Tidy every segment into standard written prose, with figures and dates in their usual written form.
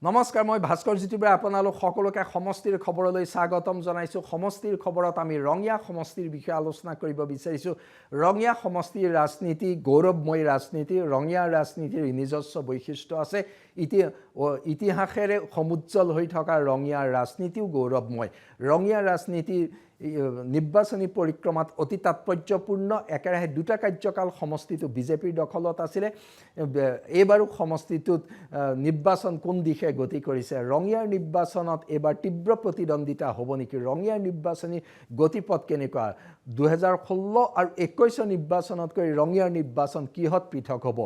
নমস্কাৰ মই ভাস্কৰ জ্যোতিবাই আপোনালোক সকলোকে সমষ্টিৰ খবৰলৈ স্বাগতম জনাইছো সমষ্টিৰ খবৰত আমি ৰঙিয়া সমষ্টিৰ বিষয়ে আলোচনা কৰিব বিচাৰিছো ৰঙিয়া সমষ্টিৰ ৰাজনীতি গৌৰৱময় ৰাজনীতি ৰঙিয়া ৰাজনীতিৰ নিজস্ব বৈশিষ্ট্য আছে ইতিহাসেৰে সমুজ্জ্বল হৈ থকা ৰঙিয়াৰ ৰাজনীতিও গৌৰৱময় ৰঙিয়া ৰাজনীতিৰ নিৰ্বাচনী পৰিক্ৰমাত অতি তাৎপৰ্যপূৰ্ণ একেৰাহে দুটা কাৰ্যকাল সমষ্টিটো বিজেপিৰ দখলত আছিল এইবাৰো সমষ্টিটোত নিৰ্বাচন কোন দিশে গতি কৰিছে ৰঙিয়াৰ নিৰ্বাচনত এবাৰ তীব্ৰ প্ৰতিদ্বন্দিতা হ'ব নেকি ৰঙিয়াৰ নিৰ্বাচনী গতিপথ কেনেকুৱা 2016 আৰু 21 নিৰ্বাচনতকৈ ৰঙিয়াৰ নিৰ্বাচন কিহত পৃথক হ'ব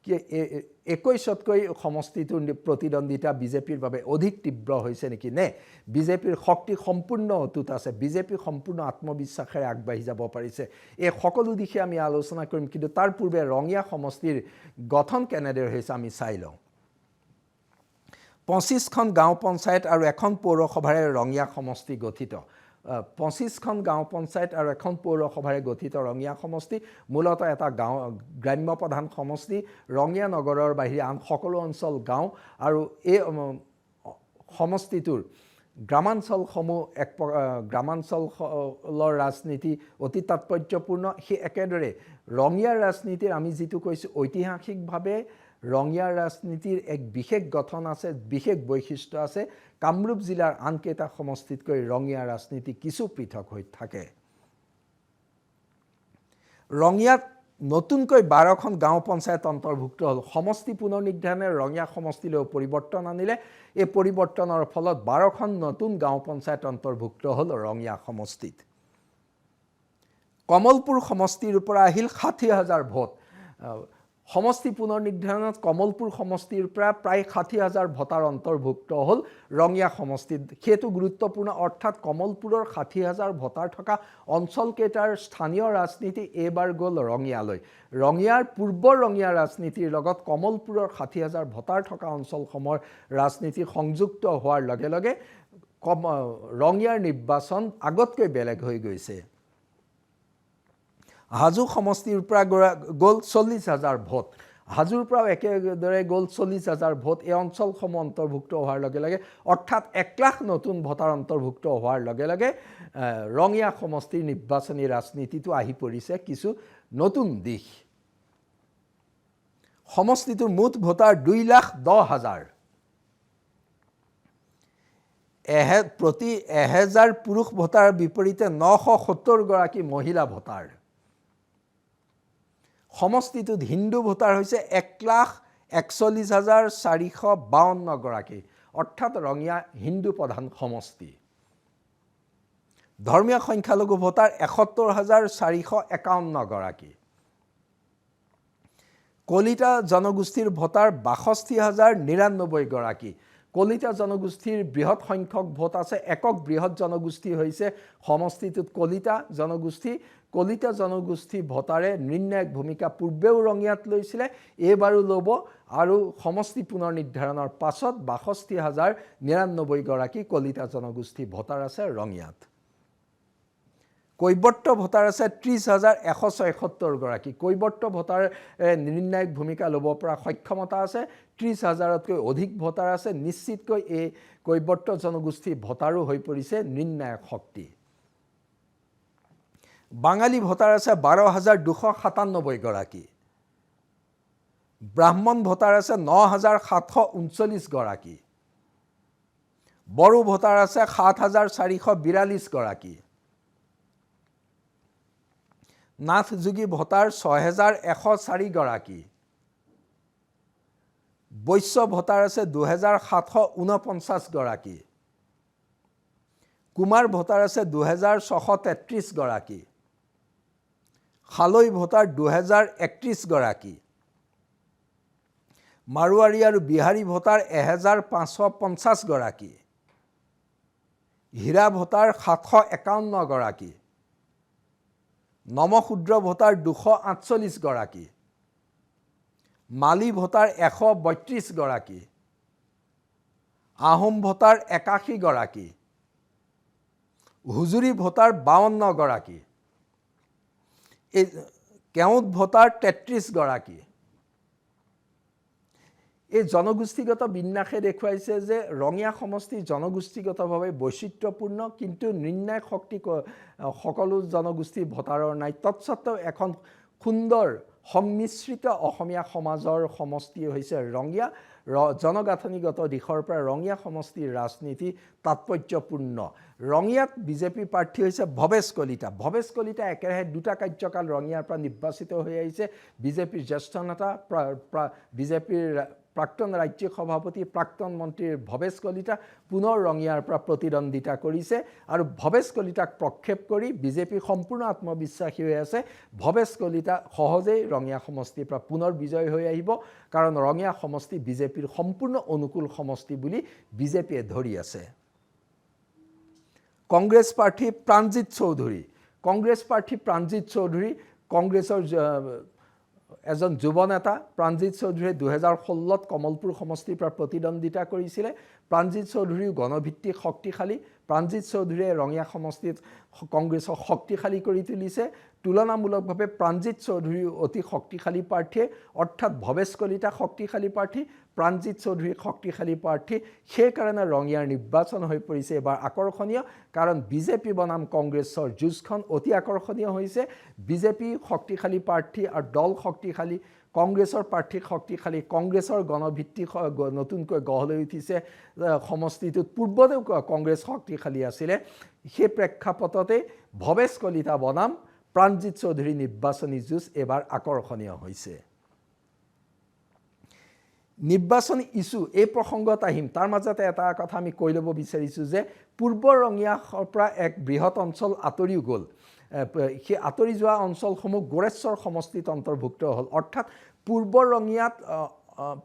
21তকৈ সমষ্টিটোৰ প্ৰতিদ্বন্দিতা বিজেপিৰ বাবে অধিক তীব্ৰ হৈছে নেকি নে বিজেপিৰ শক্তি সম্পূৰ্ণ অটুট আছে বিজেপি সম্পূৰ্ণ আত্মবিশ্বাসেৰে আগবাঢ়ি যাব পাৰিছে এই সকলো দিশে আমি আলোচনা কৰিম কিন্তু তাৰ পূৰ্বে ৰঙিয়া সমষ্টিৰ গঠন কেনেদৰে হৈছে আমি চাই লওঁ 25খন গাঁও পঞ্চায়ত আৰু এখন পৌৰসভাৰে ৰঙিয়া সমষ্টি গঠিত 25খন গাঁও পঞ্চায়ত আৰু এখন পৌৰসভাৰে গঠিত ৰঙিয়া সমষ্টি মূলত এটা গাঁও গ্ৰাম্য প্ৰধান সমষ্টি ৰঙিয়া নগৰৰ বাহিৰে আন সকলো অঞ্চল গাঁও আৰু এই সমষ্টিটোৰ গ্ৰামাঞ্চলসমূহ এক গ্ৰামাঞ্চলৰ ৰাজনীতি অতি তাৎপৰ্যপূৰ্ণ সেই একেদৰে ৰঙিয়াৰ ৰাজনীতিৰ আমি যিটো কৈছোঁ ঐতিহাসিকভাৱে ৰঙিয়াৰ ৰাজনীতিৰ এক বিশেষ গঠন আছে বিশেষ বৈশিষ্ট্য আছে কামৰূপ জিলাৰ আনকেইটা সমষ্টিতকৈ ৰঙিয়াৰ ৰাজনীতি কিছু পৃথক হৈ থাকে ৰঙিয়াত নতুনকৈ 12খন গাঁও পঞ্চায়ত অন্তৰ্ভুক্ত হ'ল সমষ্টি পুনৰ্নিৰ্ধাৰণে ৰঙিয়া সমষ্টিলৈ পৰিৱৰ্তন আনিলে এই পৰিৱৰ্তনৰ ফলত 12খন নতুন গাঁও পঞ্চায়ত অন্তৰ্ভুক্ত হ'ল ৰঙিয়া সমষ্টিত কমলপুৰ সমষ্টিৰ পৰা আহিল 60,000 ভোট সমষ্টি পুনৰ্নিৰ্ধাৰণত কমলপুৰ সমষ্টিৰ পৰা প্ৰায় 60,000 ভোটাৰ অন্তৰ্ভুক্ত হ'ল ৰঙিয়া সমষ্টিত সেইটো গুৰুত্বপূৰ্ণ অৰ্থাৎ কমলপুৰৰ 60,000 ভোটাৰ থকা অঞ্চলকেইটাৰ স্থানীয় ৰাজনীতি এইবাৰ গ'ল ৰঙিয়ালৈ ৰঙিয়াৰ পূৰ্বৰ ৰঙিয়া ৰাজনীতিৰ লগত কমলপুৰৰ 60,000 ভোটাৰ থকা অঞ্চলসমূহৰ ৰাজনীতি সংযুক্ত হোৱাৰ লগে লগে ৰঙিয়াৰ নিৰ্বাচন আগতকৈ বেলেগ হৈ গৈছে হাজো সমষ্টিৰ পৰা গ'ল 40,000 ভোট হাজোৰ পৰাও একেদৰে গ'ল 40,000 ভোট এই অঞ্চলসমূহ অন্তৰ্ভুক্ত হোৱাৰ লগে লগে অৰ্থাৎ 1 লাখ নতুন ভোটাৰ অন্তৰ্ভুক্ত হোৱাৰ লগে লগে ৰঙিয়া সমষ্টিৰ নিৰ্বাচনী ৰাজনীতিটো আহি পৰিছে কিছু নতুন দিশ সমষ্টিটোৰ মুঠ ভোটাৰ 2,10,000 প্ৰতি 1000 পুৰুষ ভোটাৰৰ বিপৰীতে 970 গৰাকী মহিলা ভোটাৰ সমষ্টিটোত হিন্দু ভোটাৰ হৈছে 1,41,452 গৰাকী অৰ্থাৎ ৰঙিয়া হিন্দু প্ৰধান সমষ্টি ধৰ্মীয় সংখ্যালঘু ভোটাৰ 71,451 গৰাকী কলিতা জনগোষ্ঠীৰ ভোটাৰ 62,099 গৰাকী কলিতা জনগোষ্ঠীৰ বৃহৎ সংখ্যক ভোট আছে একক বৃহৎ জনগোষ্ঠী হৈছে সমষ্টিটোত কলিতা জনগোষ্ঠী ভোটাৰে নিৰ্ণায়ক ভূমিকা পূৰ্বেও ৰঙিয়াত লৈছিলে এইবাৰো ল'ব আৰু সমষ্টি পুনৰ্নিৰ্ধাৰণৰ পাছত 62,099 গৰাকী কলিতা জনগোষ্ঠী ভোটাৰ আছে ৰঙিয়াত কৈবৰ্ত ভোটাৰ আছে 30,176 গৰাকী কৈবৰ্ত ভোটাৰ নিৰ্ণায়ক ভূমিকা ল'ব পৰা সক্ষমতা আছে 30,000তকৈ অধিক ভোটাৰ আছে নিশ্চিতকৈ এই কৈবৰ্ত জনগোষ্ঠী ভোটাৰো হৈ পৰিছে নিৰ্ণায়ক শক্তি বাঙালী ভোটাৰ আছে 12,297 গৰাকী ব্ৰাহ্মণ ভোটাৰ আছে 9,739 গৰাকী বড়ো ভোটাৰ আছে 7,442 গৰাকী নাথযোগী ভোটাৰ 6,104 গৰাকী বৈশ্য ভোটাৰ আছে 2,749 গৰাকী কুমাৰ ভোটাৰ আছে 2,633 গৰাকী খালৈ ভোটাৰ 2,031 গৰাকী মাৰোৱাৰী আৰু বিহাৰী ভোটাৰ 1,550 গৰাকী হীৰা ভোটাৰ 751 গৰাকী নমশূদ্ৰ ভোটাৰ 248 গৰাকী মালি ভোটাৰ 132 গৰাকী আহোম ভোটাৰ 81 গৰাকী হুজুৰি ভোটাৰ 52 গৰাকী কেওট ভোটাৰ 33 গৰাকী এই জনগোষ্ঠীগত বিন্যাসে দেখুৱাইছে যে ৰঙিয়া সমষ্টি জনগোষ্ঠীগতভাৱে বৈচিত্ৰ্যপূৰ্ণ, কিন্তু নিৰ্ণায়ক শক্তি সকলো জনগোষ্ঠীৰ ভোটাৰৰ নাই। তৎসত্ত্বেও এখন সুন্দৰ সংমিশ্ৰিত অসমীয়া সমাজৰ সমষ্টি হৈছে ৰঙিয়া। জনগাঁথনিগত দিশৰ পৰা ৰঙিয়া সমষ্টিৰ ৰাজনীতি তাৎপৰ্যপূৰ্ণ। ৰঙিয়াত বিজেপি প্ৰাৰ্থী হৈছে ভৱেশ কলিতা। ভৱেশ কলিতা একেৰাহে 2টা কাৰ্যকাল ৰঙিয়াৰ পৰা নিৰ্বাচিত হৈ আহিছে। বিজেপিৰ জ্যেষ্ঠ নেতা, বিজেপিৰ প্ৰাক্তন ৰাজ্যিক সভাপতি, প্ৰাক্তন মন্ত্ৰী ভৱেশ কলিতা পুনৰ ৰঙিয়াৰ পৰা প্ৰতিদ্বন্দ্বিতা কৰিছে আৰু ভৱেশ কলিতাক প্ৰক্ষেপ কৰি বিজেপি সম্পূৰ্ণ আত্মবিশ্বাসী হৈ আছে। ভৱেশ কলিতা সহজেই ৰঙিয়া সমষ্টিৰ পৰা পুনৰ বিজয় হৈ আহিব, কাৰণ ৰঙিয়া সমষ্টি বিজেপিৰ সম্পূৰ্ণ অনুকূল সমষ্টি বুলি বিজেপিয়ে ধৰি আছে। কংগ্ৰেছ প্ৰাৰ্থী প্ৰাণজিৎ চৌধুৰী। কংগ্ৰেছ প্ৰাৰ্থী প্ৰাণজিৎ চৌধুৰী কংগ্ৰেছৰ এজন যুৱ নেতা। প্ৰাণজিৎ চৌধুৰীয়ে 2016ত কমলপুৰ সমষ্টিৰ পৰা প্ৰতিদ্বন্দ্বিতা কৰিছিলে। প্ৰাণজিৎ চৌধুৰীও গণভিত্তিক শক্তিশালী। প্ৰাণজিৎ চৌধুৰীয়ে ৰঙিয়া সমষ্টিত কংগ্ৰেছক শক্তিশালী কৰি তুলিছে। তুলনামূলকভাৱে প্ৰাণজিৎ চৌধুৰীও অতি শক্তিশালী প্ৰাৰ্থীয়ে, অৰ্থাৎ ভৱেশ কলিতা শক্তিশালী প্ৰাৰ্থী, প্ৰাণজিৎ চৌধুৰী শক্তিশালী প্ৰাৰ্থী। সেইকাৰণে ৰঙিয়াৰ নিৰ্বাচন হৈ পৰিছে এবাৰ আকৰ্ষণীয়, কাৰণ বিজেপি বনাম কংগ্ৰেছৰ যুঁজখন অতি আকৰ্ষণীয় হৈছে। বিজেপি শক্তিশালী প্ৰাৰ্থী আৰু দল শক্তিশালী, কংগ্ৰেছৰ প্ৰাৰ্থী শক্তিশালী। কংগ্ৰেছৰ গণভিত্তি নতুনকৈ গঢ় লৈ উঠিছে সমষ্টিটোত। পূৰ্বতেও কংগ্ৰেছ শক্তিশালী আছিলে। সেই প্ৰেক্ষাপটতে ভৱেশ কলিতা বনাম প্ৰাণজিৎ চৌধুৰী নিৰ্বাচনী যুঁজ এবাৰ আকৰ্ষণীয় হৈছে। নিৰ্বাচনী ইছ্যু, এই প্ৰসংগত আহিম। তাৰ মাজতে এটা কথা আমি কৈ ল'ব বিচাৰিছোঁ যে পূৰ্ব ৰঙিয়াৰ পৰা এক বৃহৎ অঞ্চল আঁতৰিও গ'ল। সেই আঁতৰি যোৱা অঞ্চলসমূহ গোৰেশ্বৰ সমষ্টিত অন্তৰ্ভুক্ত হ'ল। অৰ্থাৎ পূৰ্ব ৰঙিয়াত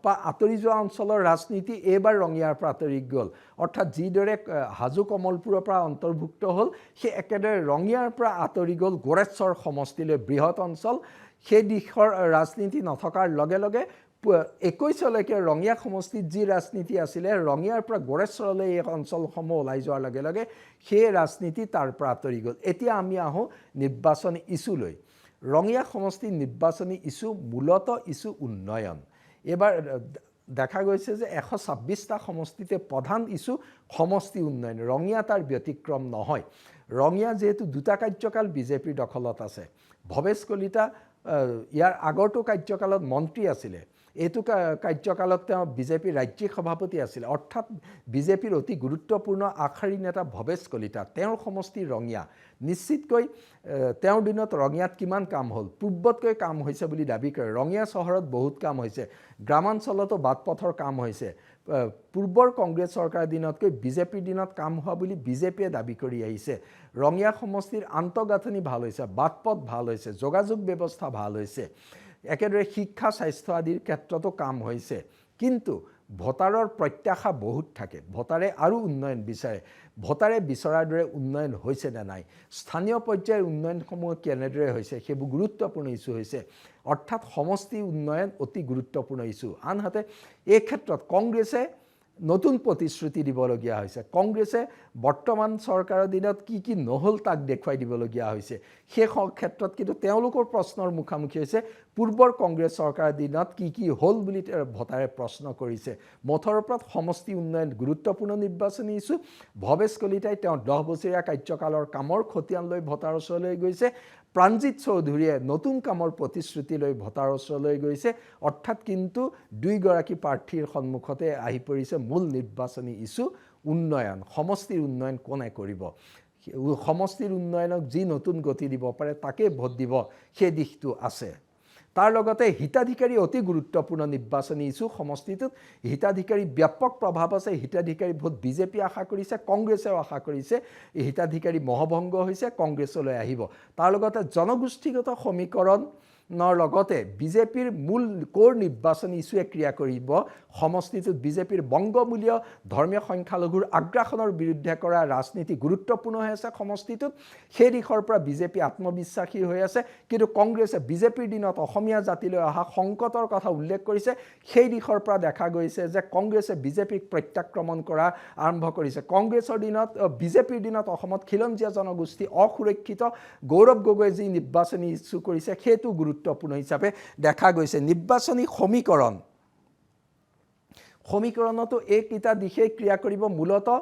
পৰা আঁতৰি যোৱা অঞ্চলৰ ৰাজনীতি এইবাৰ ৰঙিয়াৰ পৰা আঁতৰি গ'ল। অৰ্থাৎ যিদৰে হাজো কমলপুৰৰ পৰা অন্তৰ্ভুক্ত হ'ল, সেই একেদৰে ৰঙিয়াৰ পৰা আঁতৰি গ'ল গোৰেশ্বৰ সমষ্টিলৈ বৃহৎ অঞ্চল। সেই দিশৰ ৰাজনীতি নথকাৰ লগে লগে 21লৈকে ৰঙিয়া সমষ্টিত যি ৰাজনীতি আছিলে, ৰঙিয়াৰ পৰা গোৰেশ্বৰলৈ এই অঞ্চলসমূহ ওলাই যোৱাৰ লগে লগে সেই ৰাজনীতি তাৰ পৰা আঁতৰি গ'ল। এতিয়া আমি আহোঁ নিৰ্বাচনী ইছ্যুলৈ। ৰঙিয়া সমষ্টিৰ নিৰ্বাচনী ইছ্যু মূলতঃ ইছ্যু উন্নয়ন। এইবাৰ দেখা গৈছে যে 126টা সমষ্টিতে প্ৰধান ইছ্যু সমষ্টি উন্নয়ন। ৰঙিয়া তাৰ ব্যতিক্ৰম নহয়। ৰঙিয়া যিহেতু 2টা কাৰ্যকাল বিজেপিৰ দখলত আছে। ভৱেশ কলিতা ইয়াৰ আগৰটো কাৰ্যকালত মন্ত্ৰী আছিলে, এইটো কাৰ্যকালত তেওঁ বিজেপিৰ ৰাজ্যিক সভাপতি আছিল। অৰ্থাৎ বিজেপিৰ অতি গুৰুত্বপূৰ্ণ আগশাৰীৰ নেতা ভৱেশ কলিতা, তেওঁৰ সমষ্টি ৰঙিয়া। নিশ্চিতকৈ তেওঁৰ দিনত ৰঙিয়াত কিমান কাম হ'ল, পূৰ্বতকৈ কাম হৈছে বুলি দাবী কৰে। ৰঙিয়া চহৰত বহুত কাম হৈছে, গ্ৰামাঞ্চলতো বাটপথৰ কাম হৈছে। পূৰ্বৰ কংগ্ৰেছ চৰকাৰৰ দিনতকৈ বিজেপিৰ দিনত কাম হোৱা বুলি বিজেপিয়ে দাবী কৰি আহিছে। ৰঙিয়া সমষ্টিৰ আন্তঃগাঁথনি ভাল হৈছে, বাটপথ ভাল হৈছে, যোগাযোগ ব্যৱস্থা ভাল হৈছে। একেদৰে শিক্ষা, স্বাস্থ্য আদিৰ ক্ষেত্ৰতো কাম হৈছে। কিন্তু ভোটাৰৰ প্ৰত্যাশা বহুত থাকে। ভোটাৰে আৰু উন্নয়ন বিচাৰে। ভোটাৰে বিচৰাৰ দৰে উন্নয়ন হৈছে নে নাই, স্থানীয় পৰ্যায়ৰ উন্নয়নসমূহ কেনেদৰে হৈছে, সেইবোৰ গুৰুত্বপূৰ্ণ ইছ্যু হৈছে। অৰ্থাৎ সমষ্টি উন্নয়ন অতি গুৰুত্বপূৰ্ণ ইছ্যু। আনহাতে এই ক্ষেত্ৰত কংগ্ৰেছে নতুন প্ৰতিশ্ৰুতি দিবলগীয়া হৈছে। কংগ্ৰেছে বৰ্তমান চৰকাৰৰ দিনত কি কি নহ'ল তাক দেখুৱাই দিবলগীয়া হৈছে। সেই ক্ষেত্ৰত কিন্তু তেওঁলোকৰ প্ৰশ্নৰ মুখামুখি হৈছে পূৰ্বৰ কংগ্ৰেছ চৰকাৰৰ দিনত কি কি হ'ল বুলি ভোটাৰে প্ৰশ্ন কৰিছে। মুঠৰ ওপৰত সমষ্টি উন্নয়ন গুৰুত্বপূৰ্ণ নিৰ্বাচনী ইছ্যু। ভৱেশ কলিতাই তেওঁৰ 10 বছৰীয়া কাৰ্যকালৰ কামৰ খতিয়ান লৈ ভোটাৰৰ ওচৰলৈ গৈছে। প্ৰাণজিৎ চৌধুৰীয়ে নতুন কামৰ প্ৰতিশ্ৰুতি লৈ ভোটাৰৰ ওচৰলৈ গৈছে। অৰ্থাৎ কিন্তু দুয়োগৰাকী প্ৰাৰ্থীৰ সন্মুখতে আহি পৰিছে মূল নিৰ্বাচনী ইছ্যু উন্নয়ন। সমষ্টিৰ উন্নয়ন কোনে কৰিব, সমষ্টিৰ উন্নয়নক যি নতুন গতি দিব পাৰে তাকে ভোট দিব, সেই দিশটো আছে। তাৰ লগতে হিতাধিকাৰী অতি গুৰুত্বপূৰ্ণ নিৰ্বাচনী ইছ্যু। সমষ্টিটোত হিতাধিকাৰী ব্যাপক প্ৰভাৱ আছে। হিতাধিকাৰী ভোট বিজেপি আশা কৰিছে, কংগ্ৰেছেও আশা কৰিছে। এই হিতাধিকাৰী মহভংগ হৈছে, কংগ্ৰেছলৈ আহিব। তাৰ লগতে জনগোষ্ঠীগত সমীকৰণৰ লগতে বিজেপিৰ মূল কোৰ নিৰ্বাচনী ইছ্যুৱে ক্ৰিয়া কৰিব। সমষ্টিটোত বিজেপিৰ বংগমূলীয় ধৰ্মীয় সংখ্যালঘুৰ আগ্ৰাসনৰ বিৰুদ্ধে কৰা ৰাজনীতি গুৰুত্বপূৰ্ণ হৈ আছে সমষ্টিটোত। সেই দিশৰ পৰা বিজেপি আত্মবিশ্বাসী হৈ আছে। কিন্তু কংগ্ৰেছে বিজেপিৰ দিনত অসমীয়া জাতিলৈ অহা সংকটৰ কথা উল্লেখ কৰিছে। সেই দিশৰ পৰা দেখা গৈছে যে কংগ্ৰেছে বিজেপিক প্ৰত্যাক্ৰমণ কৰা আৰম্ভ কৰিছে। কংগ্ৰেছৰ দিনত, বিজেপিৰ দিনত অসমত খিলঞ্জীয়া জনগোষ্ঠী অসুৰক্ষিত। গৌৰৱ গগৈয়ে যি নিৰ্বাচনী ইছ্যু কৰিছে সেইটো গুৰুত্বপূৰ্ণ হিচাপে দেখা গৈছে। নিৰ্বাচনী সমীকৰণ সমীকৰণতো এইকেইটা দিশেই ক্ৰিয়া কৰিব মূলতঃ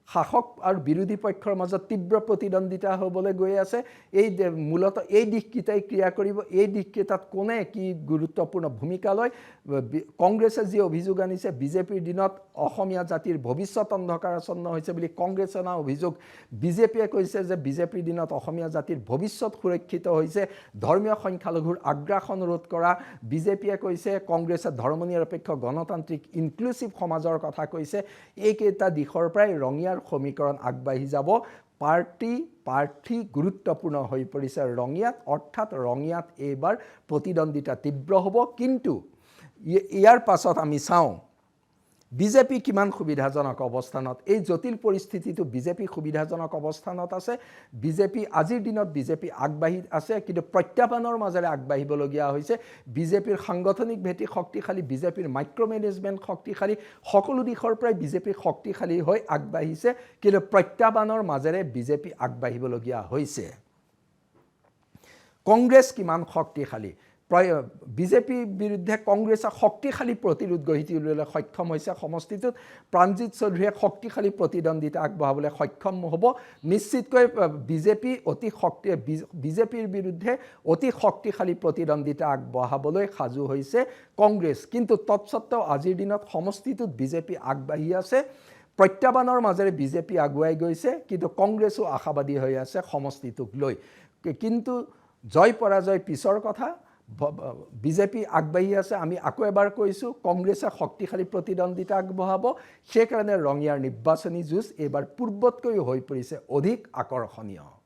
শাসক আৰু বিৰোধী পক্ষৰ মাজত তীব্ৰ প্ৰতিদ্বন্দ্বিতা হ'বলৈ গৈ আছে এই মূলতঃ এই দিশকেইটাই ক্ৰিয়া কৰিব এই দিশকেইটাত কোনে কি গুৰুত্বপূৰ্ণ ভূমিকা লয় কংগ্ৰেছে যি অভিযোগ আনিছে বিজেপিৰ দিনত অসমীয়া জাতিৰ ভৱিষ্যত অন্ধকাৰাচ্ছন্ন হৈছে বুলি কংগ্ৰেছে অনা অভিযোগ বিজেপিয়ে কৈছে যে বিজেপিৰ দিনত অসমীয়া জাতিৰ ভৱিষ্যত সুৰক্ষিত হৈছে ধৰ্মীয় সংখ্যালঘুৰ আগ্ৰাসন ৰোধ কৰা বিজেপিয়ে কৈছে কংগ্ৰেছে ধৰ্মনিৰপেক্ষ গণতান্ত্ৰিক ইনক্লুচিভ সমাজৰ কথা কৈছে এইকেইটা দিশৰ পৰাই ৰঙিয়াৰ সমীকৰণ আগবাঢ়ি যাব প্ৰাৰ্থী গুৰুত্বপূৰ্ণ হৈ পৰিছে ৰঙিয়াত অৰ্থাৎ ৰঙিয়াত এইবাৰ প্ৰতিদ্বন্দ্বিতা তীব্ৰ হ'ব কিন্তু ইয়াৰ পাছত আমি চাওঁ বিজেপি কিমান সুবিধাজনক অৱস্থানত এই জটিল পৰিস্থিতিটো বিজেপি সুবিধাজনক অৱস্থানত আছে বিজেপি আজিৰ দিনত বিজেপি আগবাঢ়ি আছে কিন্তু প্ৰত্যাহ্বানৰ মাজেৰে আগবাঢ়িবলগীয়া হৈছে বিজেপিৰ সাংগঠনিক ভেটি শক্তিশালী বিজেপিৰ মাইক্ৰ মেনেজমেণ্ট শক্তিশালী সকলো দিশৰ পৰাই বিজেপি শক্তিশালী হৈ আগবাঢ়িছে কিন্তু প্ৰত্যাহ্বানৰ মাজেৰে বিজেপি আগবাঢ়িবলগীয়া হৈছে কংগ্ৰেছ কিমান শক্তিশালী বিজেপিৰ বিৰুদ্ধে কংগ্ৰেছে শক্তিশালী প্ৰতিৰোধ গঢ়ি তুলিবলৈ সক্ষম হৈছে সমষ্টিটোত প্ৰাণজিৎ চৌধুৰীয়ে শক্তিশালী প্ৰতিদ্বন্দ্বিতা আগবঢ়াবলৈ সক্ষম হ'ব নিশ্চিতকৈ বিজেপিৰ বিৰুদ্ধে অতি শক্তিশালী প্ৰতিদ্বন্দ্বিতা আগবঢ়াবলৈ সাজু হৈছে কংগ্ৰেছ কিন্তু তৎসত্ত্বেও আজিৰ দিনত সমষ্টিটোত বিজেপি আগবাঢ়ি আছে প্ৰত্যাহ্বানৰ মাজেৰে বিজেপি আগুৱাই গৈছে কিন্তু কংগ্ৰেছো আশাবাদী হৈ আছে সমষ্টিটোক লৈ কিন্তু জয় পৰাজয় পিছৰ কথা বিজেপি আগবাঢ়ি আছে আমি আকৌ এবাৰ কৈছোঁ কংগ্ৰেছে শক্তিশালী প্ৰতিদ্বন্দ্বিতা আগবঢ়াব সেইকাৰণে ৰঙিয়াৰ নিৰ্বাচনী যুঁজ এইবাৰ পূৰ্বতকৈ হৈ পৰিছে অধিক আকৰ্ষণীয়